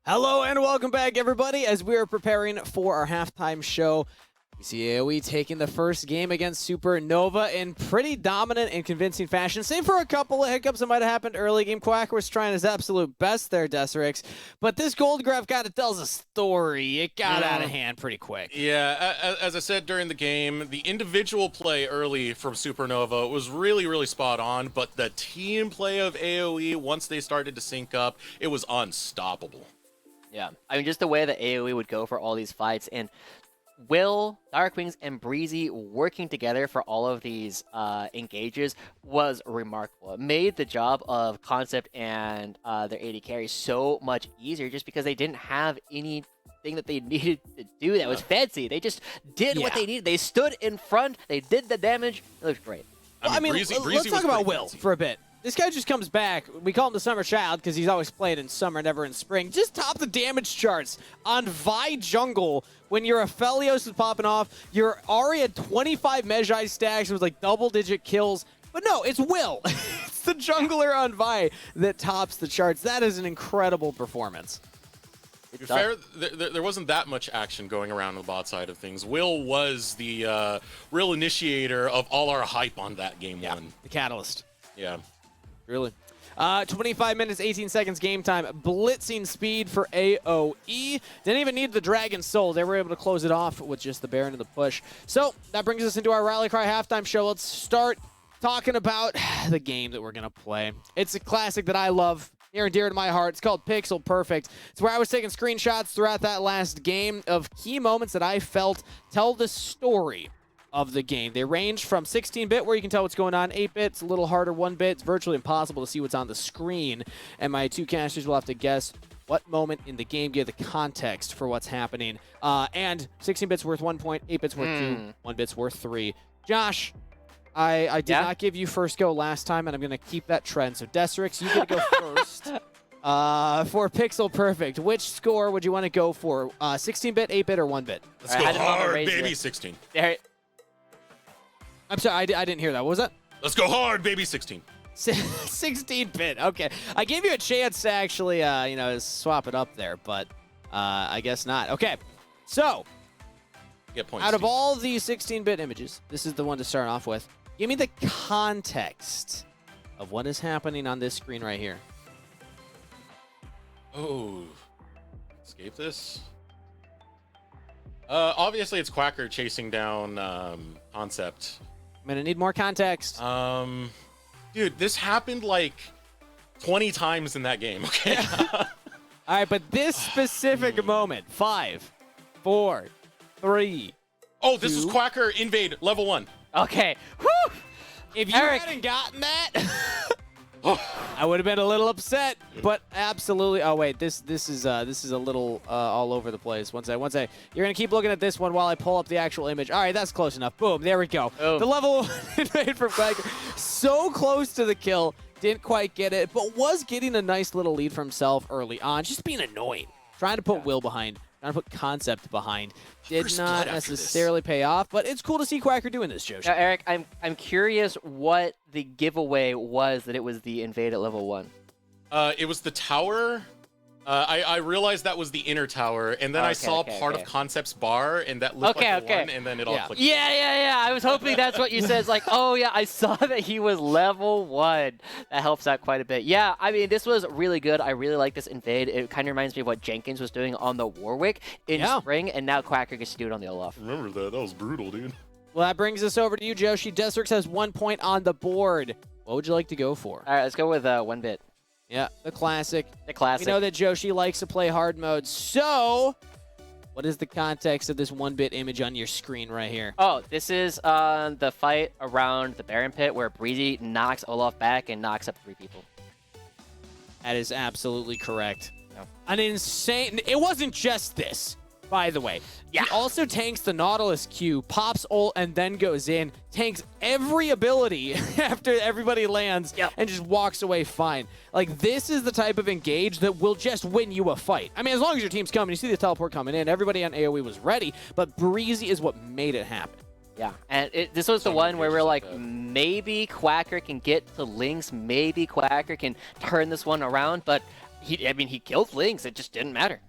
Hello and welcome back, everybody. As we are preparing for our halftime show, we see AOE taking the first game against Supernova in pretty dominant and convincing fashion. Save for a couple of hiccups that might have happened early game. Quacker was trying his absolute best there, Desirix. But this gold graph kind of tells a story. It got out of hand pretty quick. Yeah, as I said during the game, the individual play early from Supernova was really spot on, but the team play of AOE, once they started to sync up, it was unstoppable. Yeah, I mean, just the way that AOE would go for all these fights, and Will, Darkwings, and Breezy working together for all of these engages was remarkable. It made the job of Concept and their AD carry so much easier just because they didn't have anything that they needed to do that was fancy. They just did what they needed. They stood in front, they did the damage. It looked great. I mean, Breezy let's talk about Will for a bit. This guy just comes back. We call him the summer child because he's always played in summer, never in spring. Just top the damage charts on Vi jungle when your Aphelios is popping off. Your Ahri at 25 Magi stacks with like double-digit kills. But no, it's Will. It's the jungler on Vi that tops the charts. That is an incredible performance. To be fair, there wasn't that much action going around on the bot side of things. Will was the real initiator of all our hype on that game one. The catalyst. Yeah. Really. 25 minutes, 18 seconds game time. Blitzing speed for AOE. Didn't even need the Dragon Soul. They were able to close it off with just the Baron and the push. So that brings us into our Rally Cry halftime show. Let's start talking about the game that we're going to play. It's a classic that I love, near and dear to my heart. It's called Pixel Perfect. It's where I was taking screenshots throughout that last game of key moments that I felt tell the story of the game. They range from 16-bit, where you can tell what's going on, 8-bit, it's a little harder, 1-bit, it's virtually impossible to see what's on the screen, and my two casters will have to guess what moment in the game give the context for what's happening. And 16-bit's worth 1 point, 8-bit's worth 2, 1-bit's worth 3. Josh, I did not give you first go last time, and I'm going to keep that trend. So Desirix, you get to go first. For Pixel Perfect, which score would you want to go for? 16-bit, 8-bit, or 1-bit? Let's go hard, baby, 16. There. I'm sorry, I didn't hear that. What was that? Let's go hard, baby, 16. 16-bit. Okay, I gave you a chance to actually, swap it up there, but I guess not. Okay, so Get points, out of all these 16-bit images, this is the one to start off with. Give me the context of what is happening on this screen right here. Oh, escape this. Obviously, it's Quacker chasing down Concept. I'm gonna need more context. Dude, this happened like 20 times in that game, okay? All right, but this specific moment, 5, 4, 3. Oh, this is Quacker Invade level 1. Okay. Whew. If you hadn't gotten that, I would have been a little upset. But absolutely. Oh wait, this is a little all over the place. One sec. You're gonna keep looking at this one while I pull up the actual image. All right, that's close enough. Boom. There we go. Oh. The level invade from Quacker, so close to the kill. Didn't quite get it, but was getting a nice little lead for himself early on. Just being annoying. Trying to put Will behind. Trying to put Concept behind. Did not necessarily pay off, but it's cool to see Quacker doing this, Josh. Now, Eric, I'm curious what the giveaway was that it was the invade at level 1. It was the tower. I realized that was the inner tower, and then I saw part of Concept's bar, and that looked like the one, and then it all clicked. Yeah. I was hoping that's what you said. It's like, oh yeah, I saw that he was level 1. That helps out quite a bit. Yeah, I mean, this was really good. I really like this invade. It kind of reminds me of what Jenkins was doing on the Warwick in spring, and now Quacker gets to do it on the Olaf. Remember that? That was brutal, dude. Well, that brings us over to you, Joshi. Desirix has 1 point on the board. What would you like to go for? All right, let's go with 1-bit. Yeah, the classic. The classic. We know that Joshi likes to play hard mode. So, what is the context of this 1-bit image on your screen right here? Oh, this is the fight around the Baron Pit where Breezy knocks Olaf back and knocks up 3 people. That is absolutely correct. Yeah. An insane... It wasn't just this, by the way. Yeah. He also tanks the Nautilus Q, pops ult, and then goes in, tanks every ability after everybody lands, and just walks away fine. Like, this is the type of engage that will just win you a fight. I mean, as long as your team's coming, you see the teleport coming in, everybody on AOE was ready, but Breezy is what made it happen. Yeah, and this was the one where we're like, maybe Quacker can get to Lynx, maybe Quacker can turn this one around, but he killed Lynx. It just didn't matter.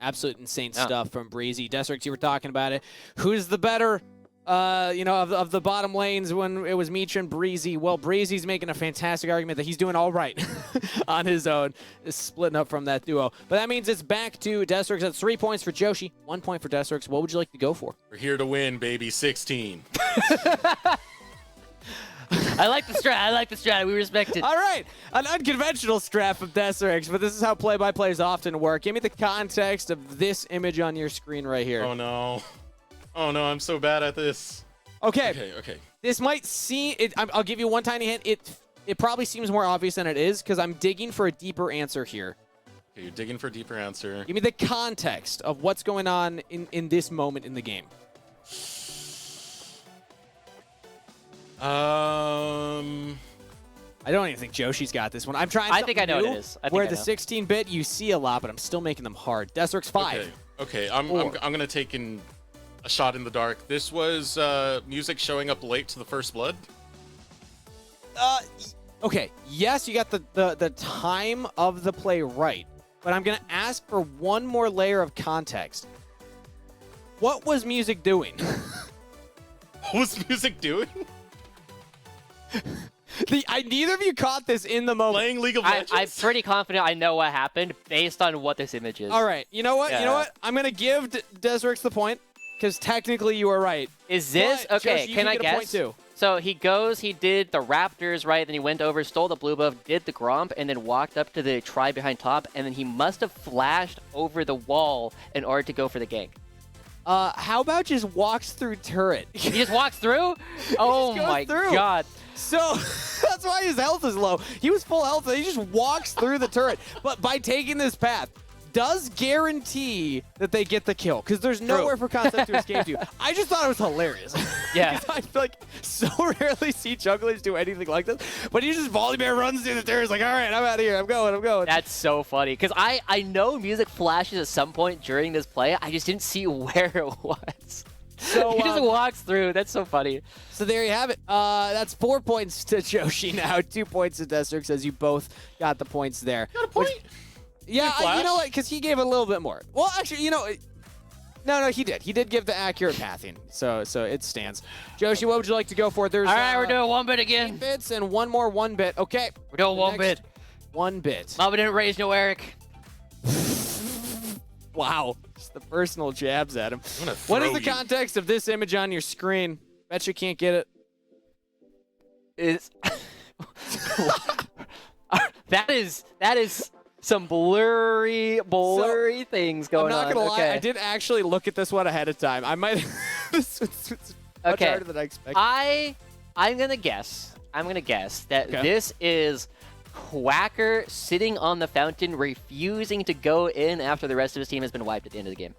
Absolute insane Yeah. stuff from Breezy. Destrix, you were talking about it. Who's the better, of the bottom lanes when it was Meech and Breezy? Well, Breezy's making a fantastic argument that he's doing all right on his own, is splitting up from that duo. But that means it's back to Destrix. That's 3 points for Joshi, 1 point for Destrix. What would you like to go for? We're here to win, baby. 16. I like the strat. We respect it. All right, an unconventional strat from Destrix, but this is how play-by-plays often work. Give me the context of this image on your screen right here. Oh no. Oh no, I'm so bad at this. Okay. Okay. This might seem, I'll give you one tiny hint. It probably seems more obvious than it is because I'm digging for a deeper answer here. Okay, you're digging for a deeper answer. Give me the context of what's going on in this moment in the game. I I don't even think Joshi's got this one. I'm trying I think I know new, what it is. I think where I the know. 16-bit you see a lot, but I'm still making them hard. Destrix 5. Okay. I'm gonna take a shot in the dark. This was music showing up late to the first blood. Okay, yes, you got the time of the play right, but I'm going to ask for one more layer of context. What was music doing? What was music doing? Neither of you caught this in the moment. Playing League of Legends? I'm pretty confident I know what happened based on what this image is. All right, you know what? Yeah. You know what? I'm going to give Destrix the point, because technically you were right. Is this But, okay? Joshi, you can I get a guess? point too. So he did the Raptors, right? Then he went over, stole the blue buff, did the Gromp, and then walked up to the tribe behind top, and then he must have flashed over the wall in order to go for the gank. How about just walks through turret? He just walks through? Oh goes my through. god. So that's why his health is low. He was full health, and he just walks through the turret. But by taking this path, does guarantee that they get the kill, because there's nowhere for concept to escape to. I just thought it was hilarious. Yeah. I so rarely see jugglers do anything like this. But he just Volibear runs through the turret, like, all right, I'm out of here. I'm going. That's so funny. Because I know music flashes at some point during this play. I just didn't see where it was. So He just walks through. That's so funny. So there you have it. That's 4 points to Joshi now, 2 points to Destrix, as you both got the points there. Got a point. Yeah, you know what? Because he gave a little bit more. Well, actually, no, he did. He did give the accurate pathing, so it stands. Joshi, what would you like to go for? There's All right, we're doing 1 bit again. 8 bits and one more 1 bit. Okay. We're doing The 1 next bit. 1 bit. Mama didn't raise no Eric. Wow. Just the personal jabs at him. I'm gonna What is throw the you. context of this image on your screen? Bet you can't get it. Is that is some blurry things going on. I'm not gonna lie. Okay. I did actually look at this one ahead of time. I might. This was much Okay. harder than I expected. I'm gonna guess that Okay. this is Quacker sitting on the fountain, refusing to go in after the rest of his team has been wiped at the end of the game.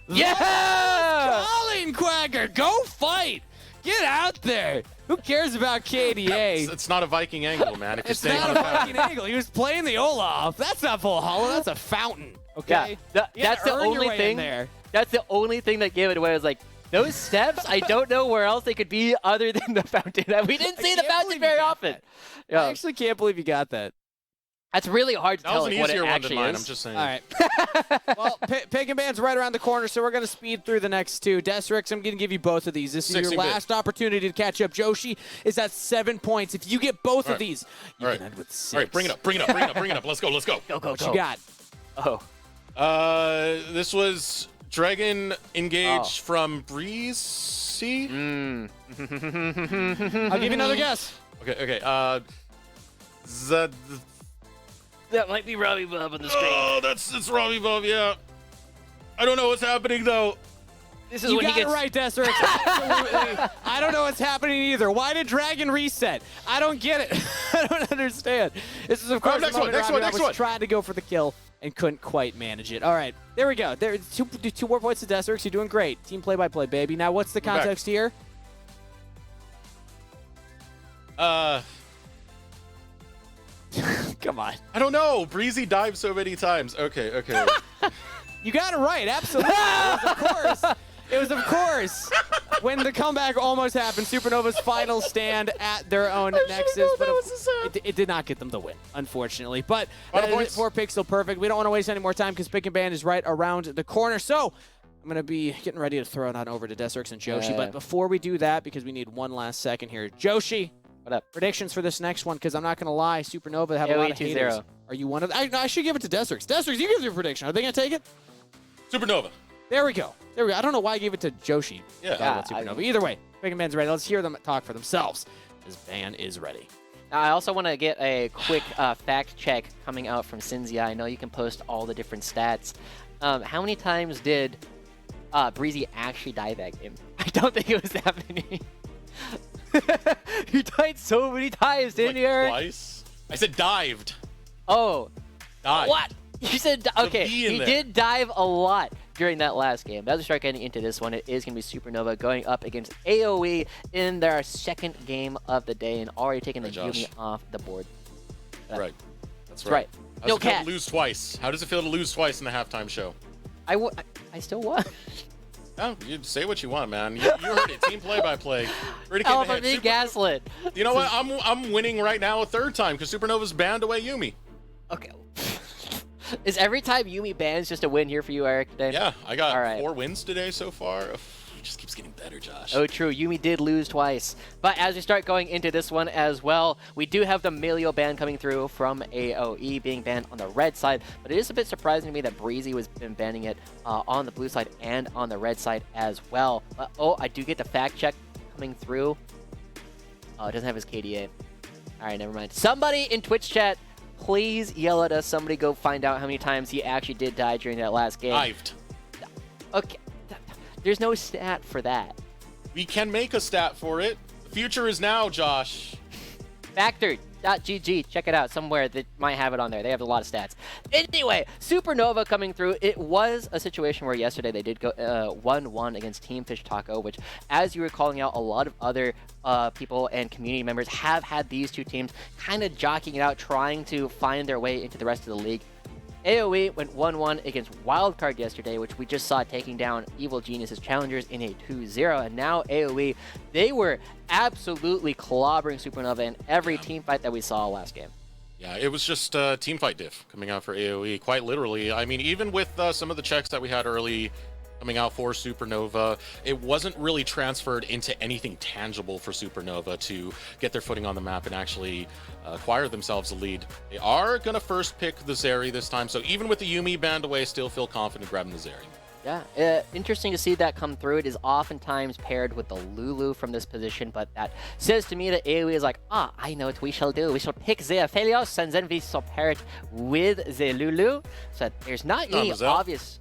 Yeah! Colin Quacker, go fight! Get out there! Who cares about KDA? It's not a Viking angle, man. If you're It's staying not on a the fountain. fucking angle. He was playing the Olaf. That's not full hollow. That's a fountain. Okay. Yeah, You had that's to the earn your only way in thing. there. That's the only thing that gave it away. I was like, those steps, I don't know where else they could be other than the fountain. We didn't see the can't fountain believe very you got often. that. Yeah. I actually can't believe you got that. That's really hard to That tell was an what it easier one than actually mine. is. I'm just saying. All right. Well, Pick and Ban's right around the corner, so we're going to speed through the next two. Destrix, I'm going to give you both of these. This is your 16-bit. last opportunity to catch up. Joshi is at 7 points. If you get both All of right. these, you All can right. end with 6. All right, bring it up. Let's go. Go, go, What go. you got? Oh. This was Dragon Engage Oh. from Breezy. Mm. I'll give you another guess. Okay. That might be Robbie Bob on the screen. Oh, it's Robbie Bob. Yeah. I don't know what's happening though. This is You when got he gets it right, Destrix. Absolutely. I don't know what's happening either. Why did Dragon reset? I don't get it. I don't understand. This is, of course, next the one, moment next Robbie one. was trying to go for the kill and couldn't quite manage it. All right, there we go. There, two more points to Destrix. You're doing great. Team play-by-play, baby. Now, what's the We're back. context here? Come on. I don't know. Breezy dived so many times. Okay. You got it right. Absolutely. It was of course. when the comeback almost happened, Supernova's final stand at their own Nexus, but it did not get them the win, unfortunately. But for Pixel Perfect, we don't want to waste any more time because Pick and Ban is right around the corner. So I'm going to be getting ready to throw it on over to Deserix and Joshi. But before we do that, because we need one last second here, Joshi, what up? Predictions for this next one, because I'm not going to lie, Supernova have a lot of haters. Are you one of them? I should give it to Deserix. Deserix, you give your prediction. Are they going to take it? Supernova. There we go. I don't know why I gave it to Joshi. Yeah. Supernova. Either way, Pick and Ban's ready. Let's hear them talk for themselves. This Ban is ready. Now, I also want to get a quick fact check coming out from Cinzia. I know you can post all the different stats. How many times did Breezy actually die that game? I don't think it was that many. He died so many times, didn't you, Eric? Twice? I said dived. Oh. Dive. What? You said, okay, he did dive a lot during that last game. As we start getting into this one, it is going to be Supernova going up against AOE in their second game of the day and already taking the Yumi off the board. Right. That's right. How No does it feel cat. to lose twice? How does it feel to lose twice in the halftime show? I still won. No, you say what you want, man. You heard it. Team play-by-play. I'm being gaslit. You know what? I'm winning right now a third time because Supernova's banned away Yumi. Okay. Is every time Yumi bans just a win here for you, Eric, today? Yeah, I got 4 wins today so far. It just keeps getting better, Josh. Oh, true. Yumi did lose twice. But as we start going into this one as well, we do have the Melio ban coming through from AOE being banned on the red side. But it is a bit surprising to me that Breezy was been banning it on the blue side and on the red side as well. But, I do get the fact check coming through. Oh, it doesn't have his KDA. All right, never mind. Somebody in Twitch chat, please yell at us. Somebody go find out how many times he actually did die during that last game. Dived. Okay. There's no stat for that. We can make a stat for it. The future is now, Josh. Factor.gg. Check it out somewhere that might have it on there. They have a lot of stats. Anyway, Supernova coming through. It was a situation where yesterday they did go 1-1 against Team Fish Taco, which, as you were calling out, a lot of other people and community members have had these two teams kind of jockeying it out, trying to find their way into the rest of the league. AOE went 1-1 against Wildcard yesterday, which we just saw taking down Evil Genius's Challengers in a 2-0. And now AOE, they were absolutely clobbering Supernova in every team fight that we saw last game. Yeah, it was just team fight diff coming out for AOE, quite literally. I mean, even with some of the checks that we had early coming out for Supernova, it wasn't really transferred into anything tangible for Supernova to get their footing on the map and actually acquire themselves a lead. They are going to first pick the Zeri this time, so even with the Yumi banned away, still feel confident grabbing the Zeri. Yeah, interesting to see that come through. It is oftentimes paired with the Lulu from this position, but that says to me that AoE is like, I know what we shall do. We shall pick the Aphelios, and then we shall pair it with the Lulu. So there's not any obvious...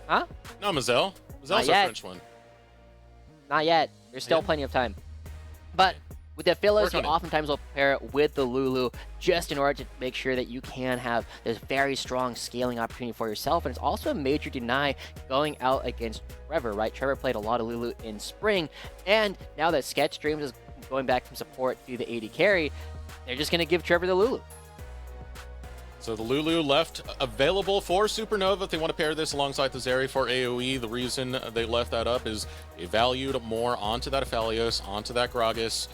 Huh? No, Mazel. Mazel's a French one. Not yet. There's still plenty of time. But with the Aphelios, you oftentimes will pair it with the Lulu just in order to make sure that you can have this very strong scaling opportunity for yourself. And it's also a major deny going out against Trevor, right? Trevor played a lot of Lulu in spring. And now that Sketch Dreams is going back from support to the AD carry, they're just going to give Trevor the Lulu. So the Lulu left available for Supernova if they want to pair this alongside the Zeri for AoE. The reason they left that up is they valued more onto that Aphelios, onto that Gragas.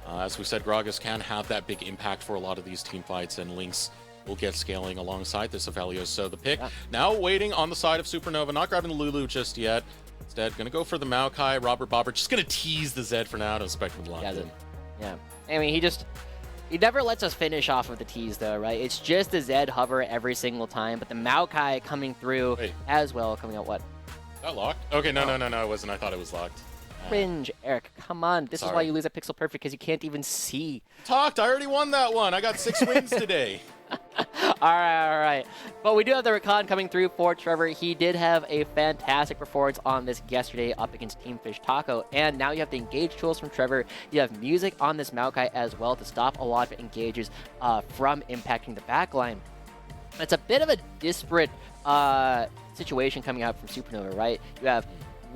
As we said, Gragas can have that big impact for a lot of these team fights, and Lynx will get scaling alongside this Aphelios. So the pick now waiting on the side of Supernova, not grabbing the Lulu just yet. Instead, going to go for the Maokai, Robert Bobber, just going to tease the Zed for now. Don't expect him to lock in. Yeah. I mean, he never lets us finish off of the tease, though, right? It's just the Zed hover every single time, but the Maokai coming through as well, coming out what? Is that locked? Okay, no, it wasn't. I thought it was locked. Cringe, Eric. Come on. This is why you lose at Pixel Perfect, because you can't even see. I already won that one. I got 6 wins today. All right. But we do have the recon coming through for Trevor. He did have a fantastic performance on this yesterday up against Team Fish Taco. And now you have the engage tools from Trevor. You have music on this Maokai as well to stop a lot of engages from impacting the backline. It's a bit of a disparate situation coming out from Supernova, right? You have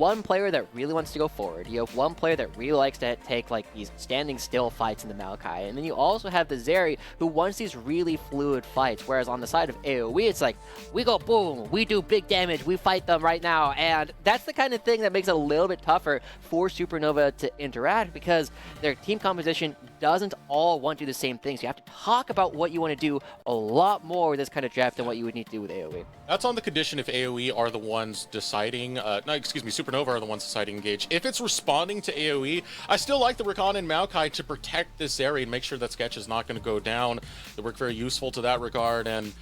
one player that really wants to go forward. You have one player that really likes to take like these standing still fights in the Maokai. And then you also have the Zeri who wants these really fluid fights. Whereas on the side of AoE, it's like, we go boom, we do big damage, we fight them right now. And that's the kind of thing that makes it a little bit tougher for Supernova to interact because their team composition doesn't all want to do the same thing. So you have to talk about what you want to do a lot more with this kind of draft than what you would need to do with AoE. That's on the condition if AoE are the ones deciding, Supernova are the ones deciding engage. If it's responding to AoE, I still like the Rakan and Maokai to protect this area and make sure that Sketch is not going to go down. They work very useful to that regard, and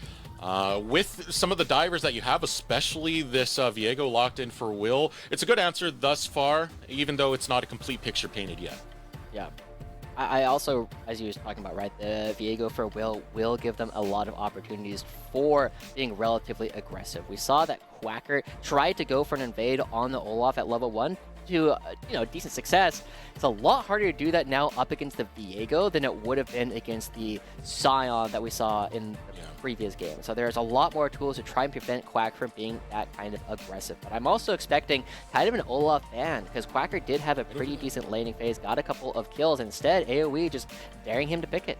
with some of the divers that you have, especially this Viego locked in for Will, it's a good answer thus far, even though it's not a complete picture painted yet. Yeah. I also, as you were talking about, right, the Viego for will give them a lot of opportunities for being relatively aggressive. We saw that Quacker tried to go for an invade on the Olaf at level 1 to, decent success. It's a lot harder to do that now up against the Viego than it would have been against the Scion that we saw in the previous game. So there's a lot more tools to try and prevent Quack from being that kind of aggressive. But I'm also expecting kind of an Olaf ban because Quacker did have a pretty decent laning phase, got a couple of kills. Instead, AoE just daring him to pick it.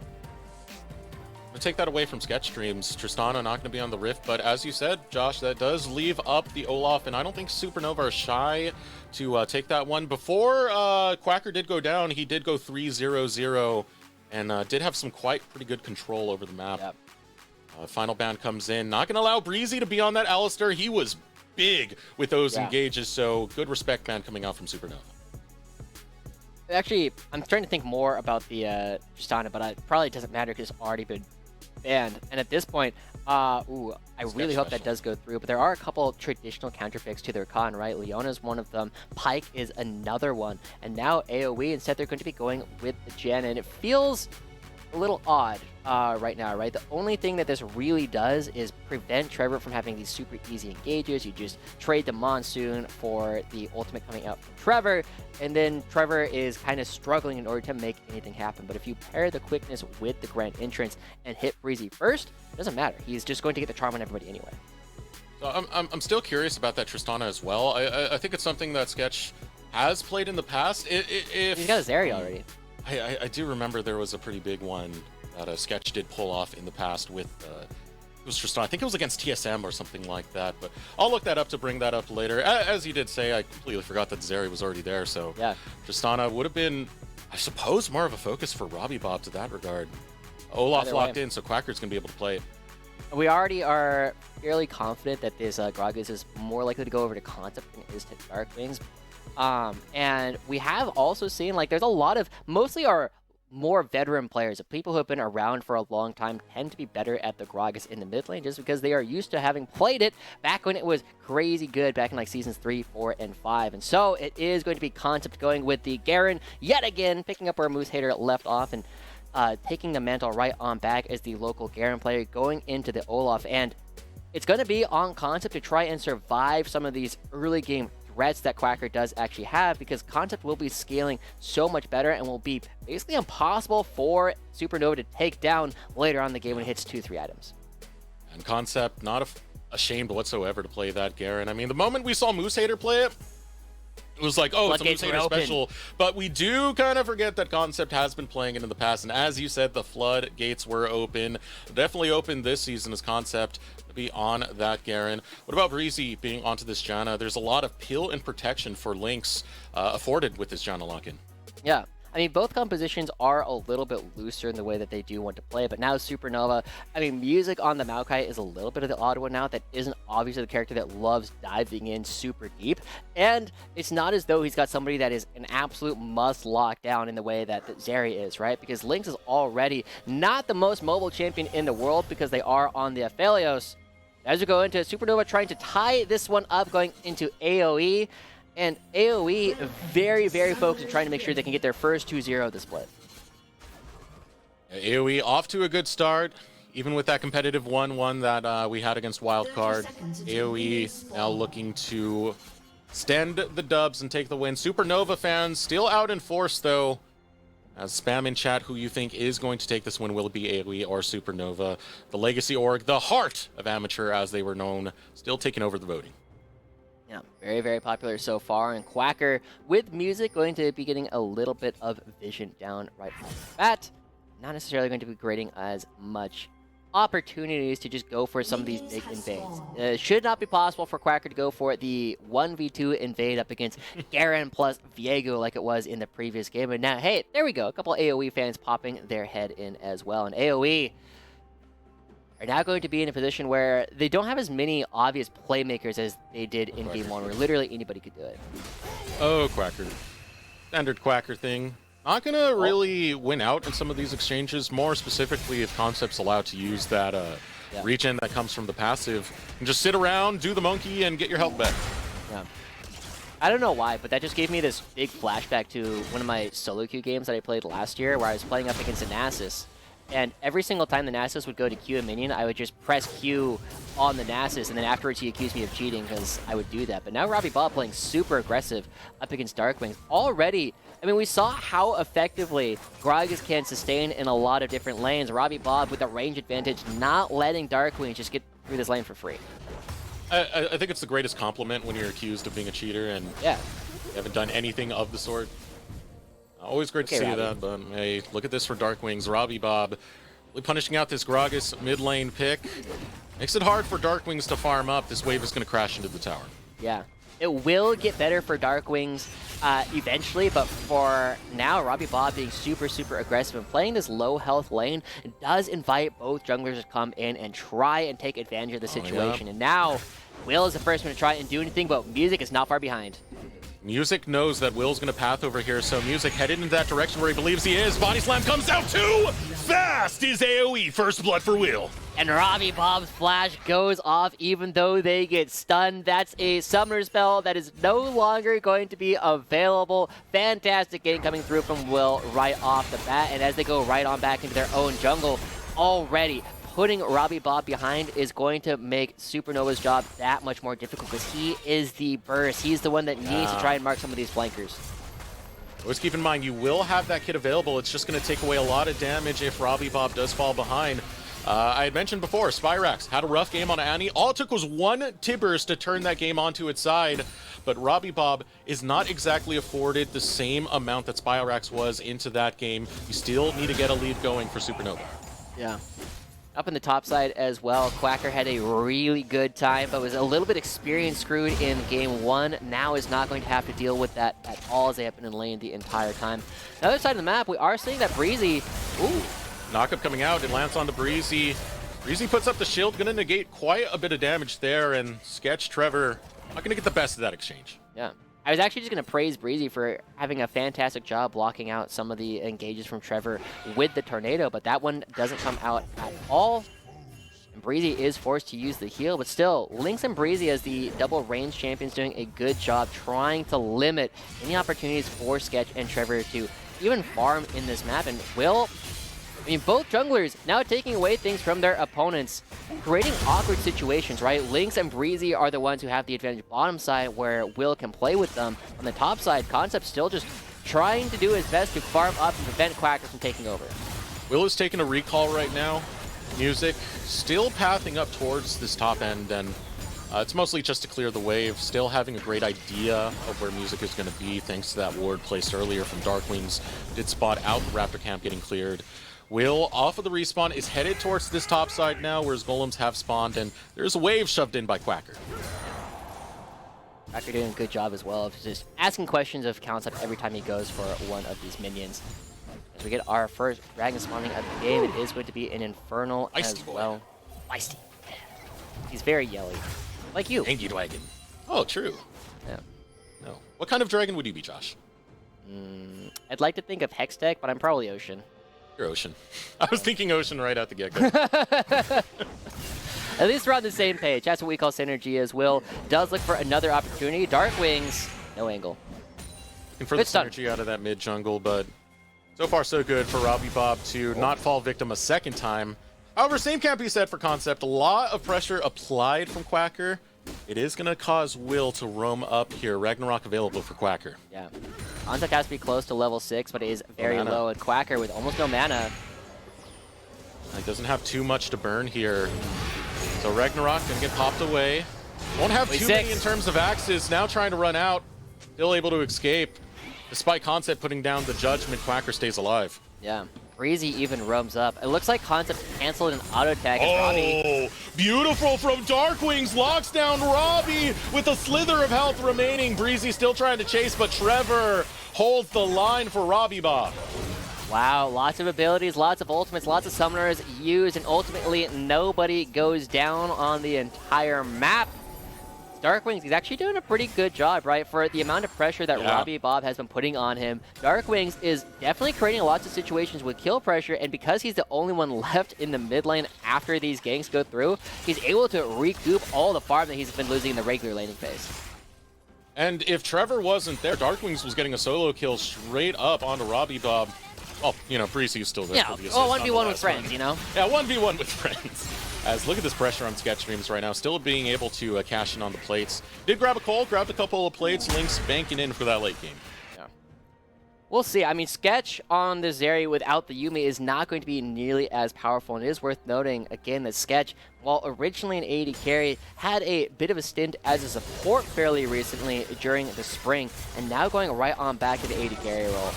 To take that away from Sketch Streams, Tristana not going to be on the Rift, but as you said, Josh, that does leave up the Olaf, and I don't think Supernova are shy to take that one. Before Quacker did go down, he did go 3-0-0 and did have some pretty good control over the map. Yep. Final ban comes in. Not going to allow Breezy to be on that Alistar. He was big with those engages, so good respect ban coming out from Supernova. Actually, I'm trying to think more about the Tristana, but it probably doesn't matter because it's already been banned. And at this point, I really hope that does go through. But there are a couple traditional counterpicks to their con, right? Leona's one of them. Pyke is another one. And now AoE, instead they're going to be going with the Jen. And it feels a little odd right now, right? The only thing that this really does is prevent Trevor from having these super easy engages. You just trade the Monsoon for the ultimate coming out from Trevor, and then Trevor is kind of struggling in order to make anything happen. But if you pair the quickness with the Grand Entrance and hit Breezy first, it doesn't matter. He's just going to get the charm on everybody anyway. So I'm still curious about that Tristana as well. I think it's something that Sketch has played in the past. He's got a Zeri already. I do remember there was a pretty big one that Sketch did pull off in the past with it was Tristana. I think it was against TSM or something like that, but I'll look that up to bring that up later. As you did say, I completely forgot that Zeri was already there, so yeah, Tristana would have been, I suppose, more of a focus for Robbie Bob to that regard. Olaf locked in, so Quacker's going to be able to play it. We already are fairly confident that this Gragas is more likely to go over to Concept than it is to Darkwings. And we have also seen, like, there's a lot of, mostly our more veteran players, the people who have been around for a long time, tend to be better at the Gragas in the mid lane just because they are used to having played it back when it was crazy good back in like seasons 3, 4, and 5. And so it is going to be Concept going with the Garen yet again, picking up where Moose Hater left off and taking the mantle right on back as the local Garen player going into the Olaf. And it's going to be on Concept to try and survive some of these early game threats that Quacker does actually have, because Concept will be scaling so much better and will be basically impossible for Supernova to take down later on in the game when it hits 2-3 items. And Concept not ashamed whatsoever to play that Garen. I mean, the moment we saw Moose Hater play it, it was like, oh, it's a Moose Hater special. But we do kind of forget that Concept has been playing it in the past. And as you said, the floodgates were open. Definitely open this season as Concept to be on that Garen. What about Breezy being onto this Janna? There's a lot of peel and protection for Lynx afforded with this Janna lock-in. Yeah. I mean, both compositions are a little bit looser in the way that they do want to play, but now Supernova, I mean, music on the Maokai is a little bit of the odd one now that isn't obviously the character that loves diving in super deep, and it's not as though he's got somebody that is an absolute must lock down in the way that Zeri is, right? Because Lynx is already not the most mobile champion in the world because they are on the Aphelios. As we go into Supernova trying to tie this one up going into AOE, and AoE very, very focused on trying to make sure they can get their first 2-0 of the split. AoE off to a good start, even with that competitive 1-1 that we had against Wildcard. AoE now looking to stand the dubs and take the win. Supernova fans still out in force, though. As spam in chat who you think is going to take this win. Will it be AoE or Supernova? The Legacy Org, the heart of Amateur as they were known, still taking over the voting. Yeah, very, very popular so far. And Quacker, with music, going to be getting a little bit of vision down right off the bat. Not necessarily going to be creating as much opportunities to just go for some of these big invades. It should not be possible for Quacker to go for the 1v2 invade up against Garen plus Viego like it was in the previous game. And now, hey, there we go. A couple AOE fans popping their head in as well. And AOE are now going to be in a position where they don't have as many obvious playmakers as they did in Game 1, where literally anybody could do it. Oh, Quacker. Standard Quacker thing. Not going to really win out in some of these exchanges, more specifically if Concept's allowed to use that regen that comes from the passive. And just sit around, do the monkey, and get your health back. Yeah. I don't know why, but that just gave me this big flashback to one of my solo queue games that I played last year, where I was playing up against a Nasus. And every single time the Nasus would go to Q a minion, I would just press Q on the Nasus, and then afterwards he accused me of cheating because I would do that. But now Robbie Bob playing super aggressive up against Darkwings. Already, I mean, we saw how effectively Gragas can sustain in a lot of different lanes. Robbie Bob with a range advantage, not letting Darkwings just get through this lane for free. I think it's the greatest compliment when you're accused of being a cheater and yeah, you haven't done anything of the sort. Always great to see Robbie. that, but hey, look at this for Darkwings. Robbie Bob really punishing out this Gragas mid lane pick. Makes it hard for Darkwings to farm up. This wave is going to crash into the tower. Yeah. It will get better for Darkwings eventually, but for now, Robbie Bob being super, super aggressive and playing this low health lane does invite both junglers to come in and try and take advantage of the situation. And now, Will is the first one to try and do anything, but Music is not far behind. Music knows that Will's going to path over here, so Music headed into that direction where he believes he is. Body Slam comes out too fast is AOE. First blood for Will. And Robbie Bob's flash goes off even though they get stunned. That's a summoner spell that is no longer going to be available. Fantastic game coming through from Will right off the bat. And as they go right on back into their own jungle, already putting Robbie Bob behind is going to make Supernova's job that much more difficult because he is the burst. He's the one that needs to try and mark some of these flankers. Always keep in mind, you will have that kit available. It's just going to take away a lot of damage if Robbie Bob does fall behind. I had mentioned before, Spyrax had a rough game on Annie. All it took was one Tibbers to turn that game onto its side. But Robbie Bob is not exactly afforded the same amount that Spyrax was into that game. You still need to get a lead going for Supernova. Yeah. Up in the top side as well, Quacker had a really good time, but was a little bit experience screwed in game 1. Now is not going to have to deal with that at all as they have been in lane the entire time. The other side of the map, we are seeing that Breezy, ooh, Knockup coming out, it lands on the Breezy. Breezy puts up the shield, gonna negate quite a bit of damage there, and Sketch Trevor not gonna get the best of that exchange. yeah. I was actually just going to praise Breezy for having a fantastic job blocking out some of the engages from Trevor with the Tornado, but that one doesn't come out at all. And Breezy is forced to use the heal, but still, Lynx and Breezy as the double range champions doing a good job trying to limit any opportunities for Sketch and Trevor to even farm in this map. And Will, I mean, both junglers now taking away things from their opponents, creating awkward situations, right? Lynx and Breezy are the ones who have the advantage bottom side where Will can play with them. On the top side, Concept still just trying to do his best to farm up and prevent Quacker from taking over. Will is taking a recall right now. Music still pathing up towards this top end, and it's mostly just to clear the wave. Still having a great idea of where Music is going to be thanks to that ward placed earlier from Darkwings. Did spot out the Raptor camp getting cleared. Will, off of the respawn, is headed towards this top side now, where his golems have spawned, and there's a wave shoved in by Quacker. Quacker doing a good job as well of just asking questions of Concept every time he goes for one of these minions. As we get our first dragon spawning of the game, it is going to be an Infernal as well. Feisty. He's very yelly. Like you. Angry dragon. Oh, true. Yeah. No. What kind of dragon would you be, Josh? I'd like to think of Hextech, but I'm probably Ocean. You're Ocean. I was thinking Ocean right out the get-go. At least we're on the same page. That's what we call synergy as Will does look for another opportunity. Darkwings, no angle. Looking for the synergy out of that mid jungle, but so far so good for Robbie Bob to not fall victim a second time. However, same can't be said for Concept. A lot of pressure applied from Quacker. It is going to cause Will to roam up here. Ragnarok available for Quacker. Yeah. Concept has to be close to level 6, but it is very low. And Quacker with almost no mana. He doesn't have too much to burn here. So Ragnarok going to get popped away. Won't have too many 26. in terms of axes. Now trying to run out. Still able to escape. Despite Concept putting down the Judgment, Quacker stays alive. Yeah. Breezy even roams up. It looks like Concept canceled an auto tag as Robbie. Oh, beautiful from Darkwings. Locks down Robbie with a slither of health remaining. Breezy still trying to chase, but Trevor holds the line for Robbie Bob. Wow, lots of abilities, lots of ultimates, lots of summoners used, and ultimately nobody goes down on the entire map. Darkwings is actually doing a pretty good job, right? For the amount of pressure that Robbie Bob has been putting on him, Darkwings is definitely creating lots of situations with kill pressure, and because he's the only one left in the mid lane after these ganks go through, he's able to recoup all the farm that he's been losing in the regular laning phase. And if Trevor wasn't there, Darkwings was getting a solo kill straight up onto Robbie Bob. Well, you know, Breezy's still there. Yeah, for the assist well, on the 1v1 with last friends, one. you know? Yeah, 1v1 with friends. As look at this pressure on Sketch Streams right now, still being able to cash in on the plates. Did grab a call, grabbed a couple of plates, Link's banking in for that late game. Yeah. We'll see. I mean, Sketch on this area without the Yuumi is not going to be nearly as powerful, and it is worth noting, again, that Sketch, while originally an AD carry, had a bit of a stint as a support fairly recently during the spring, and now going right on back to the AD carry role.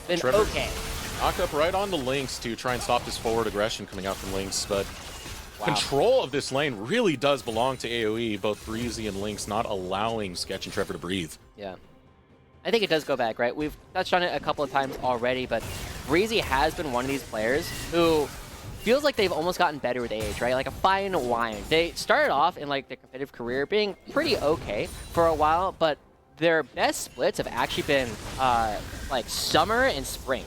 Been Trevor, okay. Knock up right on the Lynx to try and stop this forward aggression coming out from Lynx, but Wow. control of this lane really does belong to AoE, both Breezy and Lynx not allowing Sketch and Trevor to breathe. Yeah. I think it does go back, right? We've touched on it a couple of times already, but Breezy has been one of these players who feels like they've almost gotten better with age, right? Like a fine wine. They started off in like their competitive career being pretty okay for a while, but their best splits have actually been like summer and spring.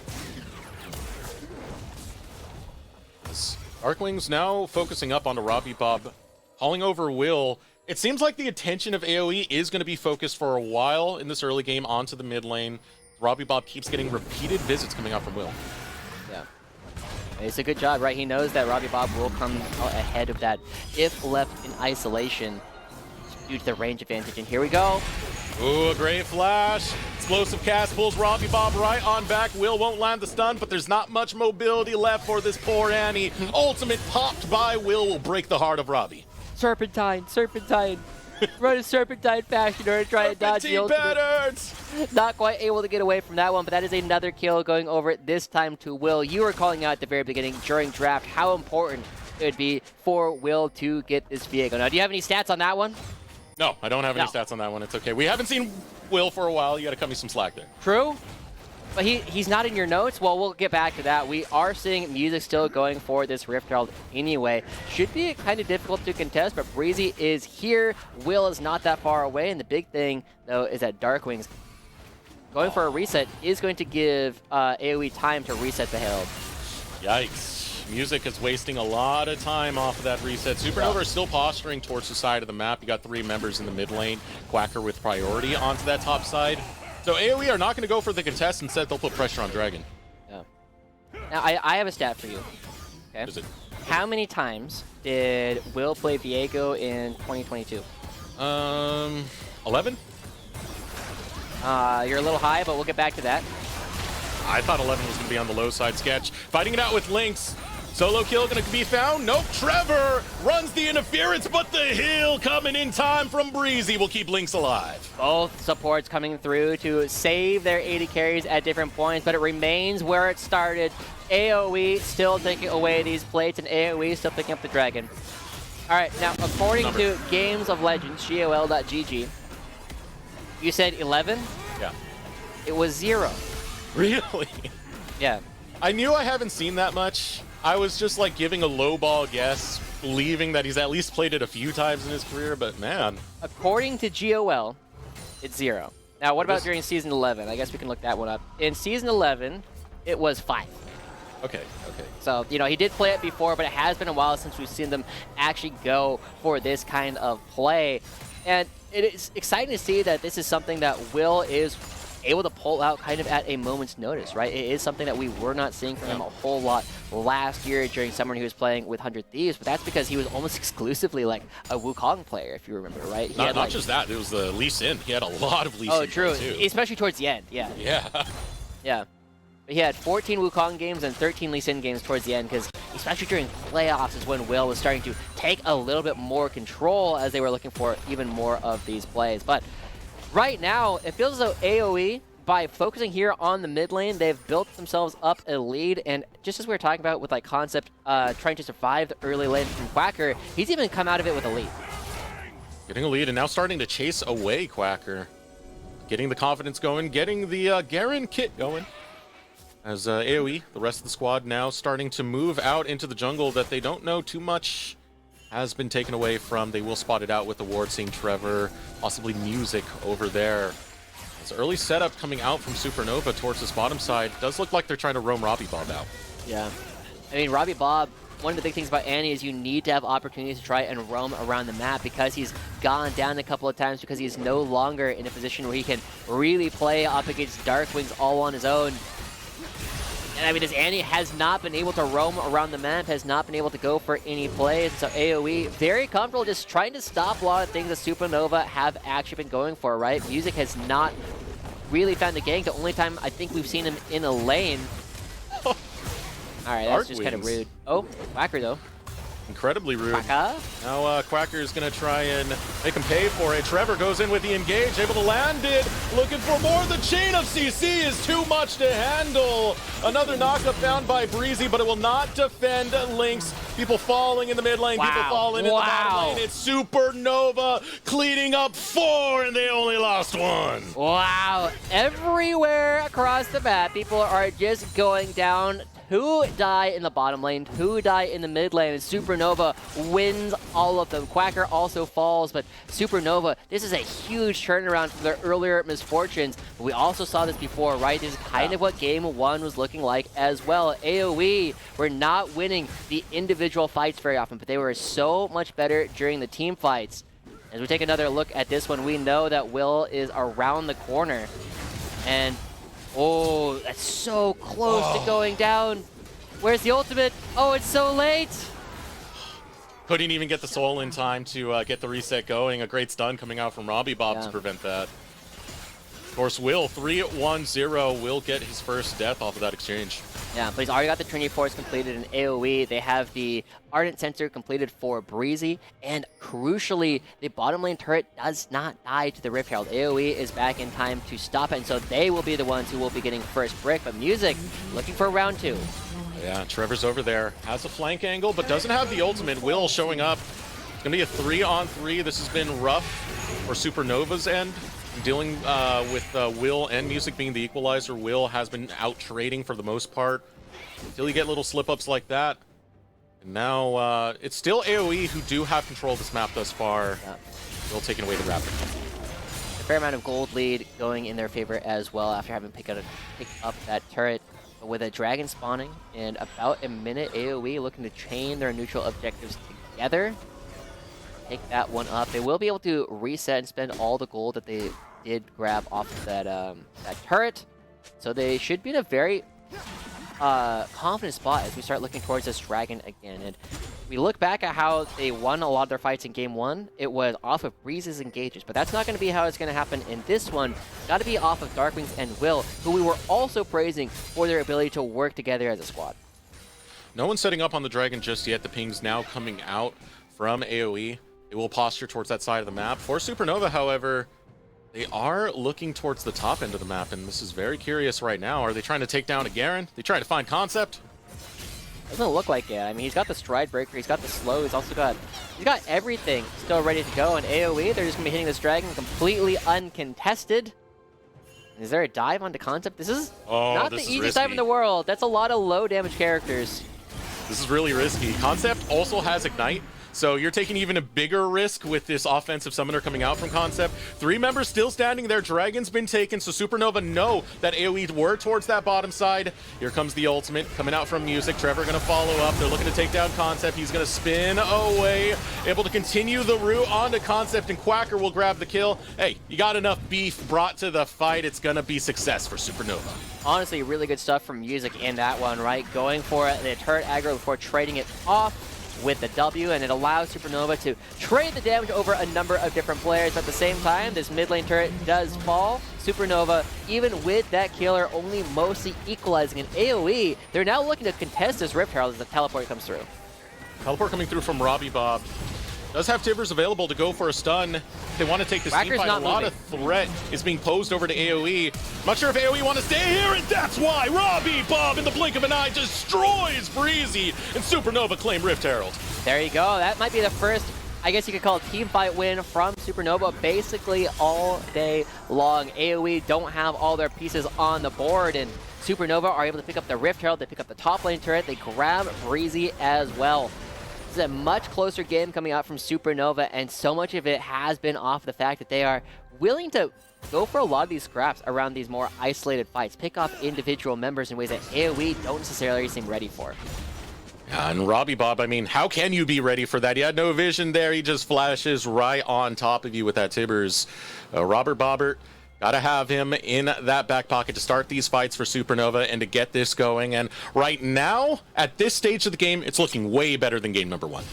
Darkwings now focusing up onto Robbie Bob, hauling over Will. It seems like the attention of AoE is going to be focused for a while in this early game onto the mid lane. Robbie Bob keeps getting repeated visits coming out from Will. Yeah. It's a good job, right? He knows that Robbie Bob will come out ahead of that if left in isolation due to the range advantage. And here we go. Ooh, a great flash. Explosive cast pulls Robbie Bob right on back. Will won't land the stun, but there's not much mobility left for this poor Annie. Ultimate popped by will break the heart of Robbie. Serpentine, Serpentine. Run a Serpentine fashion or try to dodge the ultimate. Patterns. Not quite able to get away from that one, but that is another kill going over this time to Will. You were calling out at the very beginning during draft how important it would be for Will to get this Viego. Now, do you have any stats on that one? No, I don't have any stats on that one. It's okay. We haven't seen Will for a while. You got to cut me some slack there. True. But he's not in your notes? Well, we'll get back to that. We are seeing music still going for this Rift Herald anyway. Should be kind of difficult to contest, but Breezy is here. Will is not that far away, and the big thing, though, is that Darkwings going for a reset is going to give AoE time to reset the Herald. Yikes. Music is wasting a lot of time off of that reset. Supernova is still posturing towards the side of the map. You got 3 members in the mid lane. Quacker with priority onto that top side. So AoE are not going to go for the contest. Instead, they'll put pressure on Dragon. Yeah. Now, I have a stat for you. Okay. What is it? How many times did Will play Viego in 2022? 11? You're a little high, but we'll get back to that. I thought 11 was going to be on the low side. Sketch fighting it out with Lynx. Solo kill going to be found. Nope. Trevor runs the interference, but the heal coming in time from Breezy will keep Lynx alive. Both supports coming through to save their 80 carries at different points, but it remains where it started. AoE still taking away these plates, and AoE still picking up the dragon. All right, now according to Games of Legends, GOL.GG, you said 11? Yeah. It was 0. Really? Yeah. I knew I haven't seen that much. I was just like giving a low ball guess, believing that he's at least played it a few times in his career, but man. According to GOL, it's 0. Now, what about during Season 11? I guess we can look that one up. In Season 11, it was 5. Okay. So, you know, he did play it before, but it has been a while since we've seen them actually go for this kind of play. And it is exciting to see that this is something that Will is able to pull out kind of at a moment's notice, right? It is something that we were not seeing from him a whole lot last year during summer when he was playing with 100 Thieves, but that's because he was almost exclusively like a Wukong player, if you remember, right? He Not just that, it was the Lee Sin. He had a lot of Lee Sin. Oh, true. too. Especially towards the end, yeah. Yeah. Yeah. But he had 14 Wukong games and 13 Lee Sin games towards the end, because especially during playoffs is when Will was starting to take a little bit more control as they were looking for even more of these plays. But right now, it feels as though AOE, by focusing here on the mid lane, they've built themselves up a lead, and just as we were talking about with like Concept trying to survive the early lane from Quacker, he's even come out of it with a lead. Getting a lead and now starting to chase away Quacker. Getting the confidence going, getting the Garen kit going. As AOE, the rest of the squad now starting to move out into the jungle that they don't know too much has been taken away from. They will spot it out with the ward, seeing Trevor, possibly Music over there. As early setup coming out from Supernova towards this bottom side. Does look like they're trying to roam Robbie Bob out. Yeah. I mean, Robbie Bob, one of the big things about Annie is you need to have opportunities to try and roam around the map, because he's gone down a couple of times, because he's no longer in a position where he can really play up against Darkwings all on his own. And I mean, as Annie has not been able to roam around the map, has not been able to go for any plays. So AOE, very comfortable just trying to stop a lot of things that Supernova have actually been going for, right? Music has not really found the gank. The only time I think we've seen him in a lane. All right, that's just kind of rude. Oh, Quacker though. Incredibly rude. Quacker. Now Quacker is going to try and make him pay for it. Trevor goes in with the engage, able to land it. Looking for more. The chain of CC is too much to handle. Another knockup found by Breezy, but it will not defend Lynx. People falling in the mid lane, people falling in the bottom lane. It's Supernova cleaning up 4, and they only lost 1. Wow. Everywhere across the map, people are just going down. Who die in the bottom lane, who die in the mid lane, and Supernova wins all of them. Quacker also falls, but Supernova, this is a huge turnaround from their earlier misfortunes. But we also saw this before, right? This is kind of what Game 1 was looking like as well. AOE were not winning the individual fights very often, but they were so much better during the team fights. As we take another look at this one, we know that Will is around the corner. And oh, that's so close to going down. Where's the ultimate? Oh, it's so late. Couldn't even get the soul in time to get the reset going. A great stun coming out from Robbie Bob to prevent that. Of course, Will, 3-1-0, will get his first death off of that exchange. Yeah, but he's already got the Trinity Force completed in AoE. They have the Ardent Sensor completed for Breezy. And crucially, the bottom lane turret does not die to the Rift Herald. AoE is back in time to stop it, and so they will be the ones who will be getting first brick. But Music looking for round 2. Yeah, Trevor's over there. Has a flank angle, but doesn't have the ultimate. Will showing up. It's going to be a 3-on-3. This has been rough for Supernova's end. Dealing with Will and Music being the equalizer. Will has been out trading for the most part until you get little slip-ups like that. And now it's still AoE who do have control of this map thus far. Will taking away the Raptor. A fair amount of gold lead going in their favor as well after having picked up that turret. But with a dragon spawning in about a minute, AoE looking to chain their neutral objectives together. Take that one up. They will be able to reset and spend all the gold that they did grab off of that that turret. So they should be in a very confident spot as we start looking towards this dragon again. And we look back at how they won a lot of their fights in Game 1. It was off of Breeze's engages, but that's not going to be how it's going to happen in this one. Got to be off of Darkwings and Will, who we were also praising for their ability to work together as a squad. No one's setting up on the dragon just yet. The ping's now coming out from AoE. They will posture towards that side of the map. For Supernova, however, they are looking towards the top end of the map, and this is very curious right now. Are they trying to take down a Garen? They trying to find Concept? Doesn't look like it. I mean, he's got the Stride Breaker, he's got the slow, he's got everything still ready to go. And AoE, they're just gonna be hitting this dragon completely uncontested. Is there a dive onto Concept? This is not the easiest dive in the world. That's a lot of low damage characters. This is really risky. Concept also has Ignite, so you're taking even a bigger risk with this offensive summoner coming out from Concept. 3 members still standing there. Dragon's been taken, so Supernova know that AoE were towards that bottom side. Here comes the ultimate coming out from Music. Trevor going to follow up. They're looking to take down Concept. He's going to spin away, able to continue the route onto Concept, and Quacker will grab the kill. Hey, you got enough beef brought to the fight. It's going to be success for Supernova. Honestly, really good stuff from Music in that one, right? Going for it, the turret aggro before trading it off. with the W, and it allows Supernova to trade the damage over a number of different players. But at the same time, this mid lane turret does fall. Supernova, even with that killer, only mostly equalizing an AoE. They're now looking to contest this Rift Herald as the teleport comes through. Teleport coming through from Robbie Bob. Does have Tibbers available to go for a stun. They want to take this team fight. A lot of threat is being posed over to AoE. Not sure if AoE want to stay here, and that's why Robbie Bob, in the blink of an eye, destroys Breezy, and Supernova claim Rift Herald. There you go. That might be the first, I guess you could call it, team fight win from Supernova basically all day long. AoE don't have all their pieces on the board, and Supernova are able to pick up the Rift Herald. They pick up the top lane turret. They grab Breezy as well. This is a much closer game coming out from Supernova, and so much of it has been off the fact that they are willing to go for a lot of these scraps around these more isolated fights, pick off individual members in ways that AoE don't necessarily seem ready for. Yeah, and Robbie Bob, I mean, how can you be ready for that? He had no vision there. He just flashes right on top of you with that Tibbers. Robert Bobbert, gotta have him in that back pocket to start these fights for Supernova and to get this going. And right now, at this stage of the game, it's looking way better than game number 1.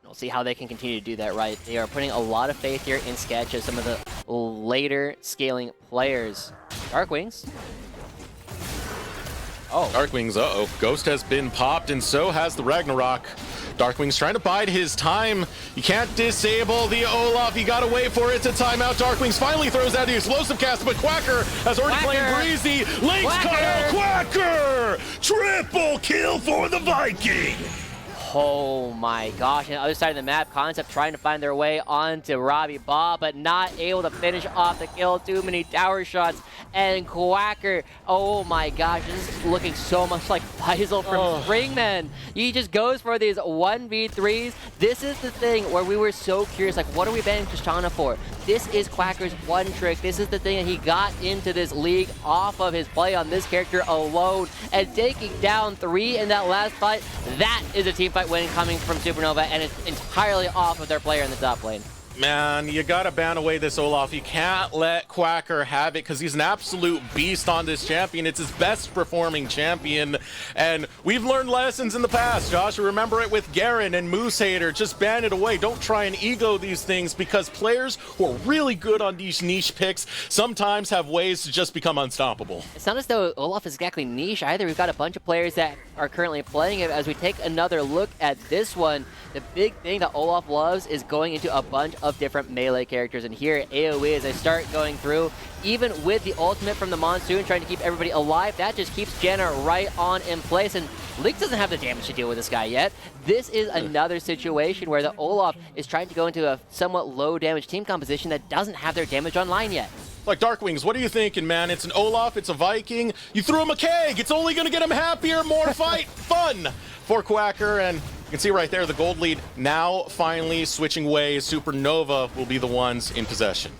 We'll see how they can continue to do that right. They are putting a lot of faith here in Sketch as some of the later scaling players. Darkwings. Oh. Darkwings, uh-oh. Ghost has been popped, and so has the Ragnarok. Darkwing's trying to bide his time. You can't disable the Olaf. You gotta wait for it to time out. Darkwings finally throws out the explosive cast, but Quacker has already claimed Breezy. Link's cut out. Quacker! Triple kill for the Viking! Oh my gosh, on the other side of the map, Concept trying to find their way onto Robbie Bob, but not able to finish off the kill. Too many tower shots, and Quacker, oh my gosh, this is looking so much like Faisal from Springman. He just goes for these 1v3s. This is the thing where we were so curious, like, what are we banning Tristana for? This is Quacker's one trick. This is the thing that he got into this league off of his play on this character alone, and taking down 3 in that last fight. That is a team fight win coming from Supernova, and it's entirely off of their player in the top lane. Man, you gotta ban away this Olaf. You can't let Quacker have it because he's an absolute beast on this champion. It's his best performing champion, and we've learned lessons in the past, Josh. Remember it with Garen and Moose Hater. Just ban it away. Don't try and ego these things, because players who are really good on these niche picks sometimes have ways to just become unstoppable. It's not as though Olaf is exactly niche either. We've got a bunch of players that are currently playing it. As we take another look at this one, the big thing that Olaf loves is going into a bunch of different melee characters. And here, AoE, as I start going through, even with the ultimate from the Monsoon, trying to keep everybody alive, that just keeps Janna right on in place. And Link doesn't have the damage to deal with this guy yet. This is another situation where the Olaf is trying to go into a somewhat low damage team composition that doesn't have their damage online yet. Like, Darkwings, what are you thinking, man? It's an Olaf, it's a Viking. You threw him a keg. It's only going to get him happier, more fight, fun for Quacker. And you can see right there the gold lead now finally switching ways. Supernova will be the ones in possession.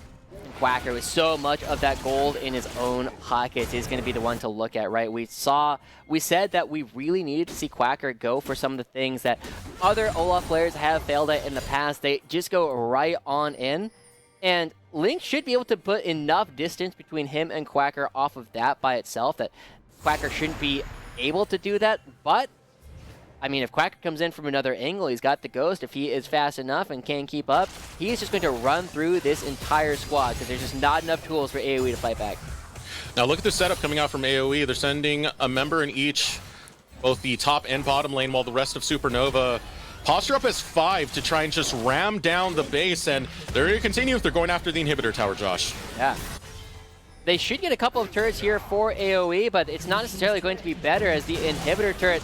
Quacker with so much of that gold in his own pockets is going to be the one to look at, right? We said that we really needed to see Quacker go for some of the things that other Olaf players have failed at in the past. They just go right on in. And Link should be able to put enough distance between him and Quacker off of that by itself that Quacker shouldn't be able to do that. But, I mean, if Quacker comes in from another angle, he's got the Ghost. If he is fast enough and can keep up, he's just going to run through this entire squad because there's just not enough tools for AoE to fight back. Now look at the setup coming out from AoE. They're sending a member in each, both the top and bottom lane, while the rest of Supernova posture up as 5 to try and just ram down the base, and they're going to continue if they're going after the inhibitor tower, Josh. Yeah. They should get a couple of turrets here for AoE, but it's not necessarily going to be better as the inhibitor turret